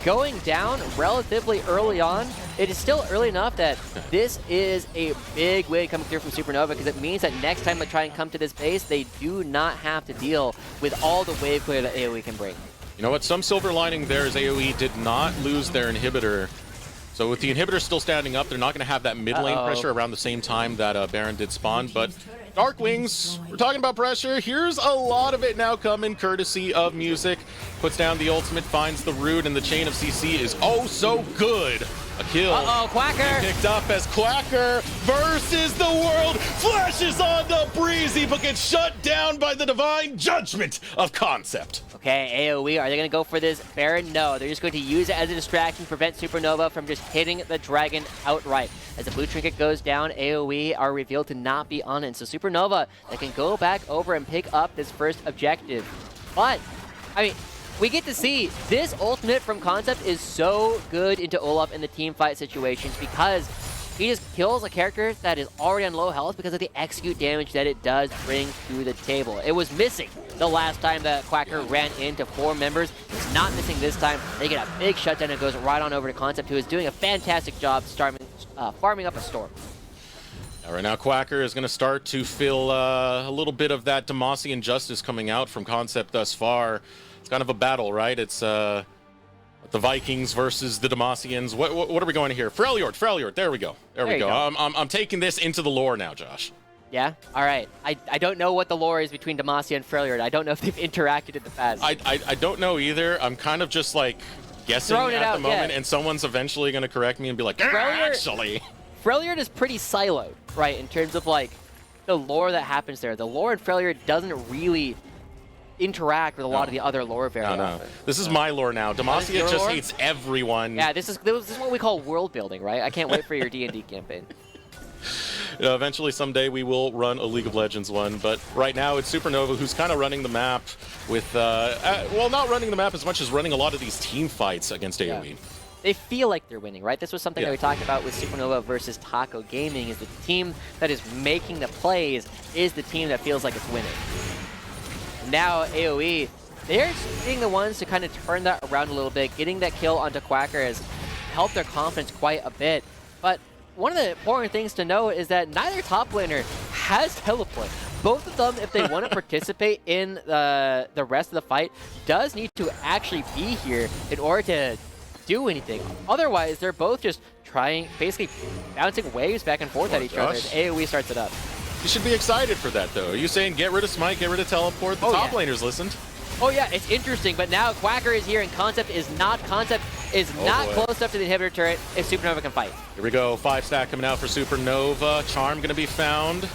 going down relatively early on. It is still early enough that this is a big win coming through from Supernova, because it means that next time they try and come to this base, they do not have to deal with all the wave clear that AoE can bring. You know what? Some silver lining there is AoE did not lose their inhibitor. So with the inhibitor still standing up, they're not going to have that mid lane pressure around the same time that Baron did spawn. But Darkwings, we're talking about pressure. Here's a lot of it now coming courtesy of Music. Puts down the ultimate, finds the root, and the chain of CC is oh so good A kill. Uh-oh, Quacker! Picked up as Quacker versus the world. Flashes on the Breezy, but gets shut down by the divine judgment of Concept. Okay, AOE, are they going to go for this Baron? No, they're just going to use it as a distraction to prevent Supernova from just hitting the Dragon outright. As the blue trinket goes down, AOE are revealed to not be on it. So Supernova, they can go back over and pick up this first objective. But, I mean, we get to see this ultimate from Concept is so good into Olaf in the team fight situations because he just kills a character that is already on low health because of the execute damage that it does bring to the table. It was missing the last time that Quacker ran into 4 members. It's not missing this time. They get a big shutdown and it goes right on over to Concept, who is doing a fantastic job farming up a storm. Right now, Quacker is going to start to feel a little bit of that Demacian justice coming out from Concept thus far. It's kind of a battle, right? It's the Vikings versus the Demacians. What are we going to here? Freljord. There we go. There we go. I'm taking this into the lore now, Josh. Yeah? All right. I don't know what the lore is between Demacia and Freljord. I don't know if they've interacted in the past. I don't know either. I'm kind of just like guessing at the moment, and someone's eventually going to correct me and be like, actually. Freljord is pretty siloed, right, in terms of like the lore that happens there. The lore in Freljord doesn't really interact with a lot of the other lore very often. This is my lore now. Demacia just hates everyone. Yeah, this is what we call world building, right? I can't wait for your D&D campaign. Eventually, someday, we will run a League of Legends one, but right now it's Supernova who's kind of running the map with, well, not running the map as much as running a lot of these team fights against AOE. Yeah. They feel like they're winning, right? This was something that we talked about with Supernova versus Taco Gaming, is the team that is making the plays is the team that feels like it's winning. Now AOE, they're being the ones to kind of turn that around a little bit. Getting that kill onto Quacker has helped their confidence quite a bit. But one of the important things to know is that neither top laner has teleport. Both of them, if they want to participate in the rest of the fight, does need to actually be here in order to do anything. Otherwise, they're both just basically bouncing waves back and forth at each other as AOE starts it up. You should be excited for that, though. Are you saying get rid of Smite, get rid of Teleport? The top laners listened. Oh yeah, it's interesting, but now Quacker is here and Concept is not close enough to the inhibitor turret if Supernova can fight. Here we go, 5-stack coming out for Supernova. Charm gonna be found.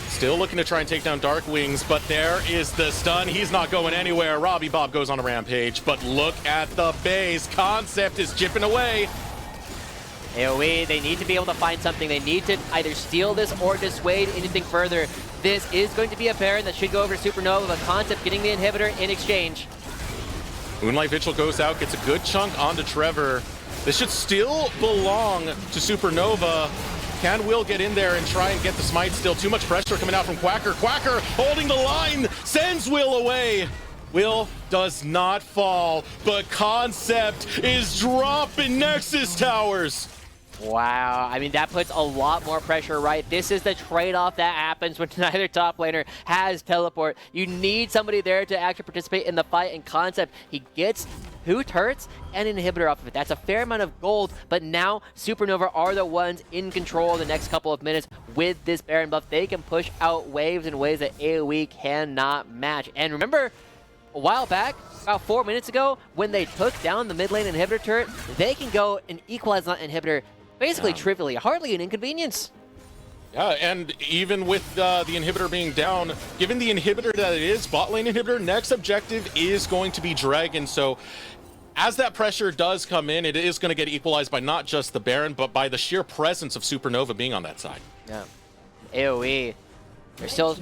Still looking to try and take down Dark Wings, but there is the stun. He's not going anywhere. Robbie Bob goes on a rampage, but look at the base. Concept is chipping away. AOE, they need to be able to find something. They need to either steal this or dissuade anything further. This is going to be a Baron that should go over to Supernova, but Concept getting the inhibitor in exchange. Moonlight Vigil goes out, gets a good chunk onto Trevor. This should still belong to Supernova. Can Will get in there and try and get the smite still? Too much pressure coming out from Quacker. Quacker holding the line, sends Will away. Will does not fall, but Concept is dropping Nexus Towers. Wow, I mean, that puts a lot more pressure, right? This is the trade-off that happens when neither top laner has teleport. You need somebody there to actually participate in the fight, and Concept, he gets 2 turrets and an inhibitor off of it. That's a fair amount of gold, but now Supernova are the ones in control the next couple of minutes with this Baron buff. They can push out waves in ways that AoE cannot match. And remember, a while back, about 4 minutes ago, when they took down the mid lane inhibitor turret, they can go and equalize that inhibitor basically trivially, hardly an inconvenience. Yeah, and even with the inhibitor being down, given the inhibitor that it is, bot lane inhibitor, next objective is going to be Dragon. So as that pressure does come in, it is going to get equalized by not just the Baron, but by the sheer presence of Supernova being on that side. Yeah. AoE, they're still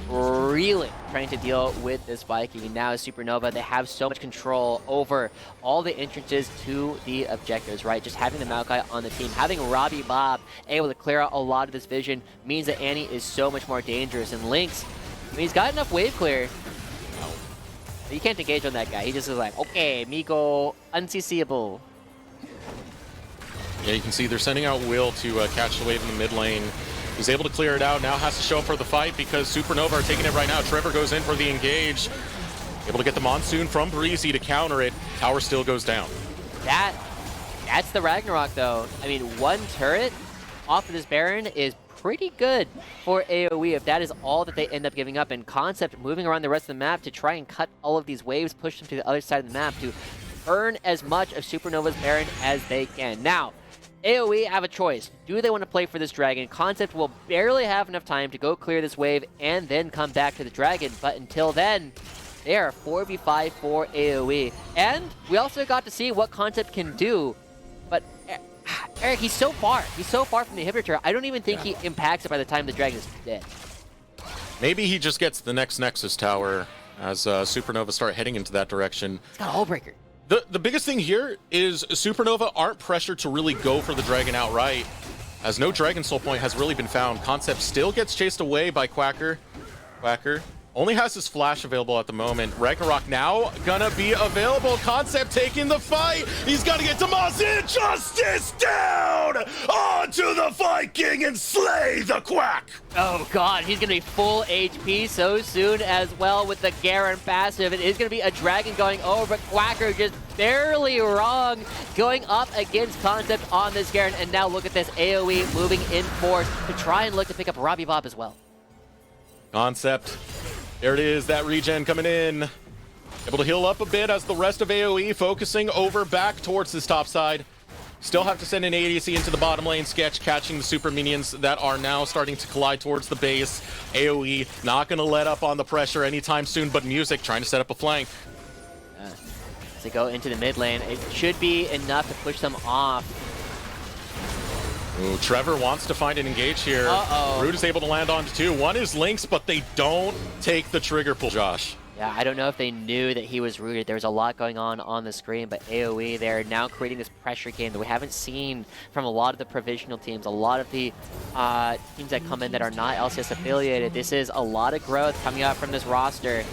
really trying to deal with this Viking. Now Supernova, they have so much control over all the entrances to the objectives, right? Just having the Maokai on the team, having Robbie Bob able to clear out a lot of this vision means that Annie is so much more dangerous. And Lynx, I mean, he's got enough wave clear. You can't engage on that guy. He just is like, okay, Miko, unseeable. Yeah, you can see they're sending out Will to catch the wave in the mid lane. He's able to clear it out, now has to show up for the fight because Supernova are taking it right now. Trevor goes in for the engage. Able to get the Monsoon from Breezy to counter it. Tower still goes down. That's the Ragnarok, though. I mean, 1 turret off of this Baron is pretty good for AoE if that is all that they end up giving up. And Concept moving around the rest of the map to try and cut all of these waves, push them to the other side of the map to earn as much of Supernova's Baron as they can. Now, AOE have a choice. Do they want to play for this dragon? Concept will barely have enough time to go clear this wave and then come back to the dragon. But until then, they are 4v5 for AOE. And we also got to see what Concept can do. But Eric, he's so far. He's so far from the inhibitor. I don't even think he impacts it by the time the dragon is dead. Maybe he just gets the next Nexus tower as Supernova start heading into that direction. He's got a Hullbreaker. The biggest thing here is Supernova aren't pressured to really go for the dragon outright, as no Dragon Soul point has really been found. Concept still gets chased away by Quacker. Quacker only has his flash available at the moment. Ragnarok now gonna be available. Concept taking the fight. He's gonna get Tomas Injustice down onto the Viking and slay the Quack. Oh god, he's gonna be full HP so soon as well with the Garen passive. It is gonna be a dragon going over, but Quacker just barely wrong going up against Concept on this Garen. And now look at this, AoE moving in force to try and look to pick up Robbie Bob as well. Concept. There it is, that regen coming in. Able to heal up a bit as the rest of AoE focusing over back towards this top side. Still have to send an ADC into the bottom lane. Sketch catching the super minions that are now starting to collide towards the base. AoE not going to let up on the pressure anytime soon, but Music trying to set up a flank. As they go into the mid lane, it should be enough to push them off. Ooh, Trevor wants to find an engage here. Root is able to land onto two. One is Lynx, but they don't take the trigger pull, Josh. Yeah, I don't know if they knew that he was rooted. There was a lot going on the screen, but AoE, they're now creating this pressure game that we haven't seen from a lot of the provisional teams, a lot of the teams that come in that are not LCS affiliated. This is a lot of growth coming out from this roster.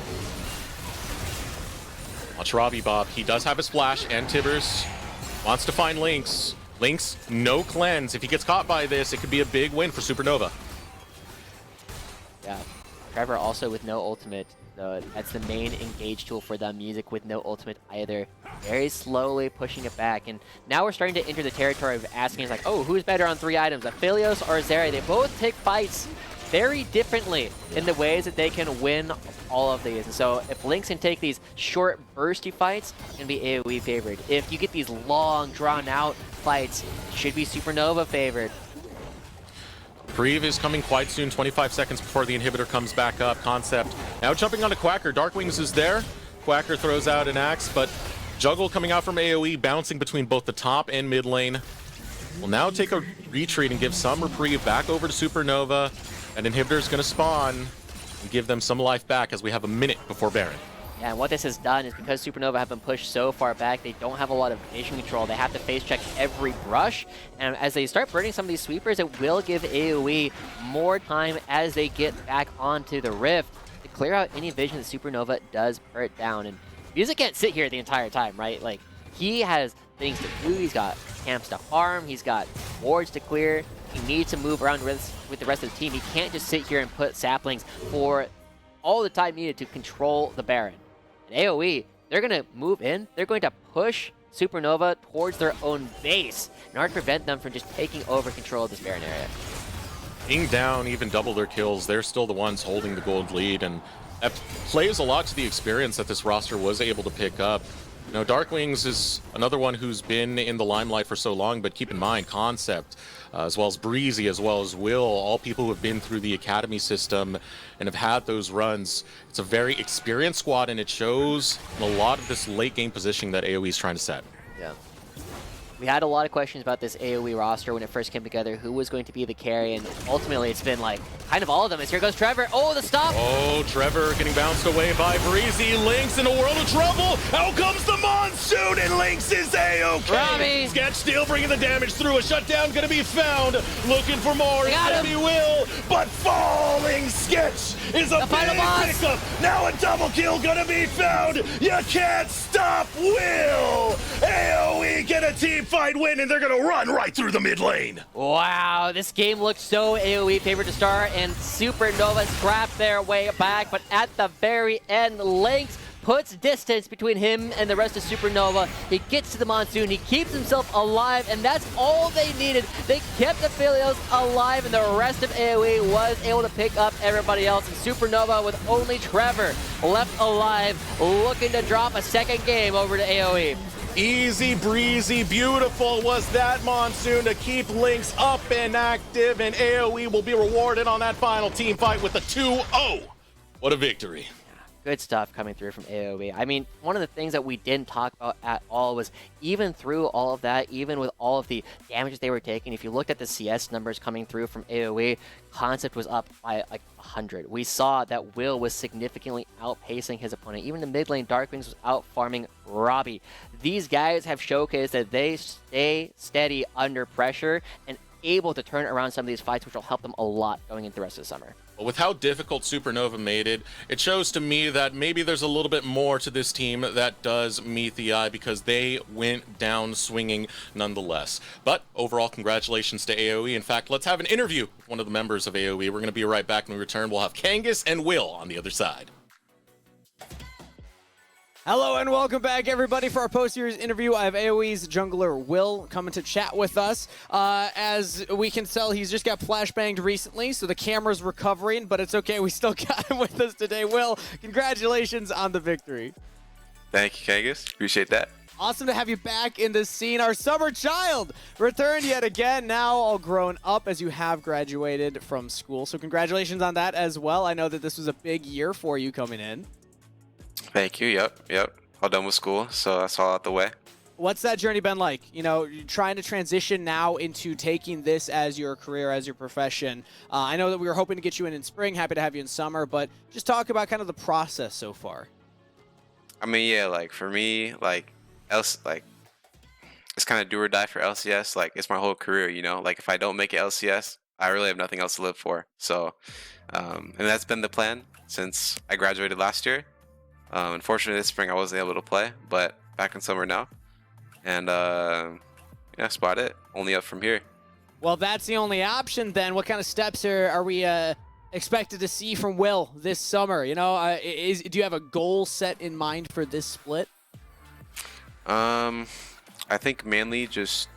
Watch Robbie Bob. He does have his flash, and Tibbers wants to find Lynx. Lynx, no cleanse. If he gets caught by this, it could be a big win for Supernova. Yeah, Trevor also with no ultimate. So that's the main engage tool for them. Music with no ultimate either. Very slowly pushing it back. And now we're starting to enter the territory of asking, like, oh, who's better on 3 items? Aphelios or Zeri? They both take fights very differently in the ways that they can win all of these. And so if Lynx can take these short, bursty fights, it's going to be AoE favored. If you get these long, drawn-out fights, it should be Supernova favored. Preve is coming quite soon, 25 seconds before the inhibitor comes back up. Concept now jumping onto Quacker. Darkwings is there. Quacker throws out an axe, but Juggle coming out from AoE, bouncing between both the top and mid lane. Will now take a retreat and give some reprieve back over to Supernova. And inhibitor is going to spawn and give them some life back as we have a minute before Baron. Yeah, and what this has done is because Supernova have been pushed so far back, they don't have a lot of vision control. They have to face check every brush. And as they start burning some of these sweepers, it will give AoE more time as they get back onto the Rift to clear out any vision that Supernova does hurt down. And Music can't sit here the entire time, right? Like, he has things to do. He's got camps to farm. He's got wards to clear. He needs to move around with the rest of the team. He can't just sit here and put saplings for all the time needed to control the Baron. And AoE, they're going to move in. They're going to push Supernova towards their own base in order to prevent them from just taking over control of this Baron area. Being down even double their kills, they're still the ones holding the gold lead, and that plays a lot to the experience that this roster was able to pick up. You know, Darkwings is another one who's been in the limelight for so long, but keep in mind, Concept, as well as Breezy, as well as Will, all people who have been through the academy system and have had those runs. It's a very experienced squad, and it shows in a lot of this late game positioning that AoE is trying to set. Yeah. We had a lot of questions about this AoE roster when it first came together, who was going to be the carry, and ultimately it's been like kind of all of them. As here goes Trevor. Oh, the stop! Oh, Trevor getting bounced away by Breezy. Lynx in a world of trouble. Out comes the monsoon, and Lynx is A-OK. Robbie! Sketch still bringing the damage through. A shutdown gonna be found. Looking for more. It's gonna be Will, but falling Sketch is a big pickup. Now a double kill gonna be found. You can't stop Will. AoE get a team fight win, and they're gonna run right through the mid lane. Wow, this game looked so AoE favored to start, and Supernova scrapped their way back, but at the very end, Lynx puts distance between him and the rest of Supernova. He gets to the Monsoon, he keeps himself alive, and that's all they needed. They kept the Aphelios alive, and the rest of AoE was able to pick up everybody else. And Supernova, with only Trevor left alive, looking to drop a second game over to AoE. Easy breezy, beautiful was that Monsoon to keep Lynx up and active, and AOE will be rewarded on that final team fight with a 2-0. What a victory. Good stuff coming through from AOE. I mean, one of the things that we didn't talk about at all was even through all of that, even with all of the damages they were taking, if you looked at the CS numbers coming through from AOE, Concept was up by like 100. We saw that Will was significantly outpacing his opponent. Even the mid lane Darkwings was out farming Robbie. These guys have showcased that they stay steady under pressure and able to turn around some of these fights, which will help them a lot going into the rest of the summer. With how difficult Supernova made it, it shows to me that maybe there's a little bit more to this team that does meet the eye, because they went down swinging nonetheless. But overall, congratulations to AOE. In fact, let's have an interview with one of the members of AOE. We're going to be right back when we return. We'll have Kangas and Will on the other side. Hello and welcome back, everybody, for our post-series interview. I have AOE's jungler Will coming to chat with us. As we can tell, he's just got flashbanged recently, so the camera's recovering, but it's okay. We still got him with us today. Will, congratulations on the victory. Thank you, Kangas. Appreciate that. Awesome to have you back in the scene. Our summer child returned yet again, now all grown up as you have graduated from school. So congratulations on that as well. I know that this was a big year for you coming in. Thank you. Yep. All done with school, so that's all out the way. What's that journey been like? You know, you're trying to transition now into taking this as your career, as your profession. I know that we were hoping to get you in spring. Happy to have you in summer, but just talk about kind of the process so far. I mean, yeah, like for me, it's kind of do or die for LCS. Like it's my whole career, you know. Like if I don't make it LCS, I really have nothing else to live for. So, and that's been the plan since I graduated last year. Unfortunately, this spring I wasn't able to play, but back in summer now. And yeah, that's about it. Only up from here. Well, that's the only option then. What kind of steps are we expected to see from Will this summer? You know, do you have a goal set in mind for this split? I think mainly just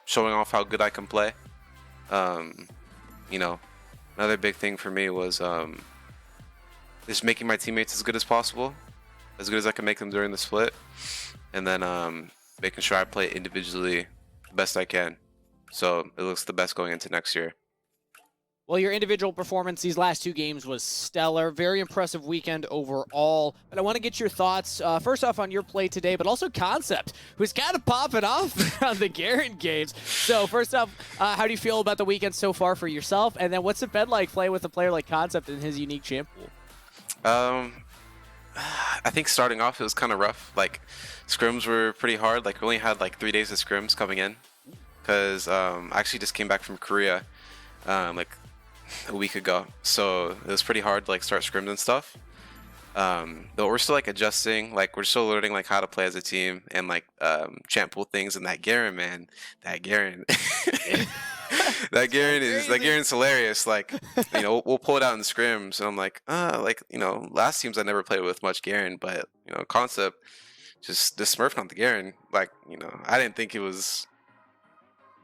showing off how good I can play. You know, another big thing for me was just making my teammates as good as possible, as good as I can make them during the split, and then making sure I play individually the best I can, so it looks the best going into next year. Well, your individual performance these last two games was stellar. Very impressive weekend overall. But I want to get your thoughts, first off, on your play today, but also Concept, who's kind of popping off on the Garen games. So first off, how do you feel about the weekend so far for yourself? And then what's it been like playing with a player like Concept in his unique champ pool? I think starting off it was kind of rough. Like scrims were pretty hard. Like we only had like 3 days of scrims coming in, because I actually just came back from Korea like a week ago, so it was pretty hard to like start scrims and stuff. But we're still like adjusting. Like we're still learning like how to play as a team and like champ pool things. And that Garen, man, that Garen. That Garen's hilarious. Like, you know, we'll pull it out in scrims, and I'm like, you know, last teams I never played with much Garen, but you know, Concept just smurfing on the Garen. Like, you know, I didn't think it was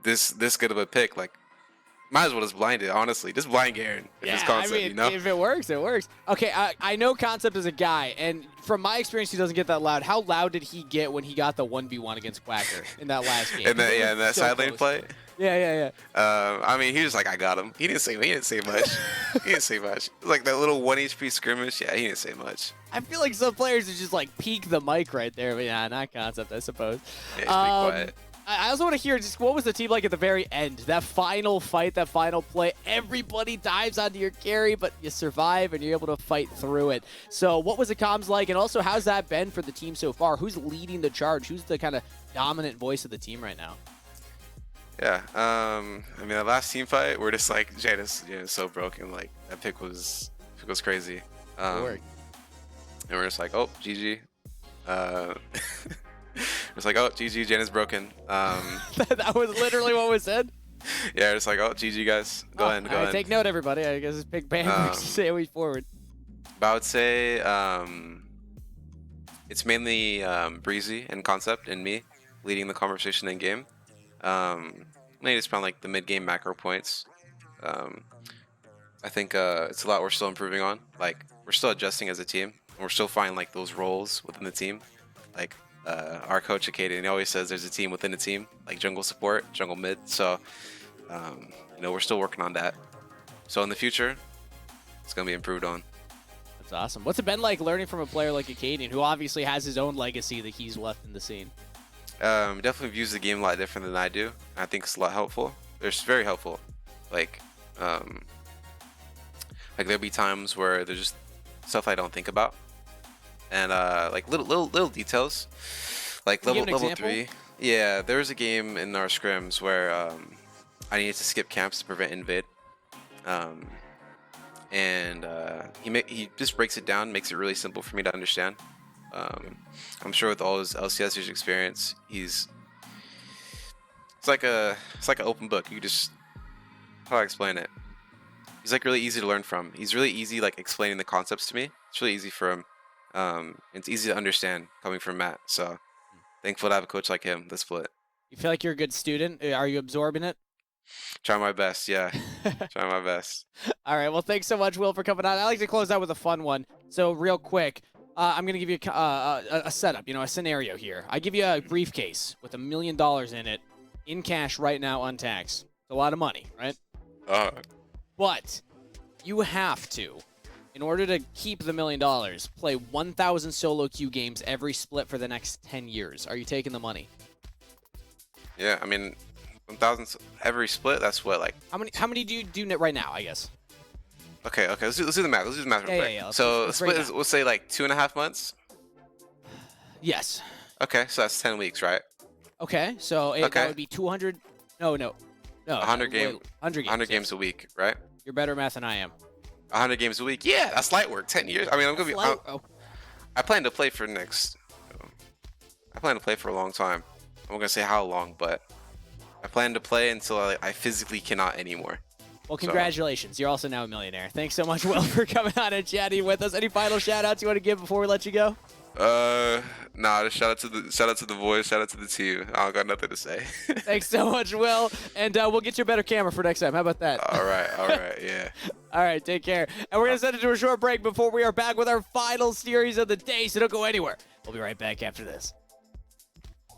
this good of a pick. Like, might as well just blind it, honestly. Just blind Garen if it's Concept, I mean, you know? if it works, it works. Okay, I know Concept is a guy, and from my experience, he doesn't get that loud. How loud did he get when he got the 1v1 against Quacker in that last game? In that so side lane play? Yeah. I mean, he was like, I got him. He didn't say much. He didn't say much. Like that little 1 HP skirmish. Yeah, he didn't say much. I feel like some players would just like peek the mic right there, but yeah, not Concept, I suppose. Yeah, he's pretty quiet. I also want to hear just what was the team like at the very end? That final fight, that final play, everybody dives onto your carry, but you survive and you're able to fight through it. So what was the comms like, and also how's that been for the team so far? Who's leading the charge? Who's the kind of dominant voice of the team right now? Yeah, I mean, that last team fight, we're just like, Jada's so broken. Like, that pick was crazy. And we're just like, oh, GG. It's like, oh, GG, Jada's broken. That was literally what was said? Yeah, just like, oh, GG, guys. Go ahead. Take note, everybody. I guess it's big band to say we forward. But I would say it's mainly Breezy and Concept and me leading the conversation in game. Mainly just around like the mid-game macro points. I think it's a lot we're still improving on. Like we're still adjusting as a team, and we're still finding like those roles within the team. Like our coach Acadian, he always says there's a team within a team, like jungle support, jungle mid. So, we're still working on that. So in the future, it's gonna be improved on. That's awesome. What's it been like learning from a player like Acadian, who obviously has his own legacy that he's left in the scene? Definitely views the game a lot different than I do. I think it's a lot helpful. It's very helpful. Like there'll be times where there's just stuff I don't think about, and like little details, like level 3. Yeah, there was a game in our scrims where I needed to skip camps to prevent invade, and he just breaks it down, makes it really simple for me to understand. I'm sure with all his LCS years experience, it's like an open book. You just, how do I explain it? He's like really easy to learn from. He's really easy like explaining the concepts to me. It's really easy for him. It's easy to understand coming from Matt. So thankful to have a coach like him. The split. You feel like you're a good student? Are you absorbing it? Try my best, yeah. Try my best. All right. Well, thanks so much, Will, for coming on. I like to close out with a fun one. So real quick, I'm going to give you a setup, a scenario here. I give you a briefcase with $1 million in it, in cash right now, untaxed. It's a lot of money, right? But you have to, in order to keep the $1 million, play 1,000 solo queue games every split for the next 10 years. Are you taking the money? Yeah, I mean, 1,000 every split. That's what, like. How many do you do right now? I guess. Okay. Let's do the math. Let's do the math real quick. Yeah. So split is, we'll say like 2.5 months. Yes. Okay, so that's 10 weeks, right? Okay, so that would be 200. No. 100 games. 100 games a week, right? You're better at math than I am. 100 games a week. Yeah, that's light work. 10 years. I mean, I'm gonna be. I plan to play for I plan to play for a long time. I'm not gonna say how long, but I plan to play until I physically cannot anymore. Well, congratulations. You're also now a millionaire. Thanks so much, Will, for coming on and chatting with us. Any final shout-outs you want to give before we let you go? Nah, just shout out to the boys, shout out to the team. I don't got nothing to say. Thanks so much, Will. And we'll get you a better camera for next time. How about that? All right, yeah. All right, take care. And we're going to send it to a short break before we are back with our final series of the day, so don't go anywhere. We'll be right back after this.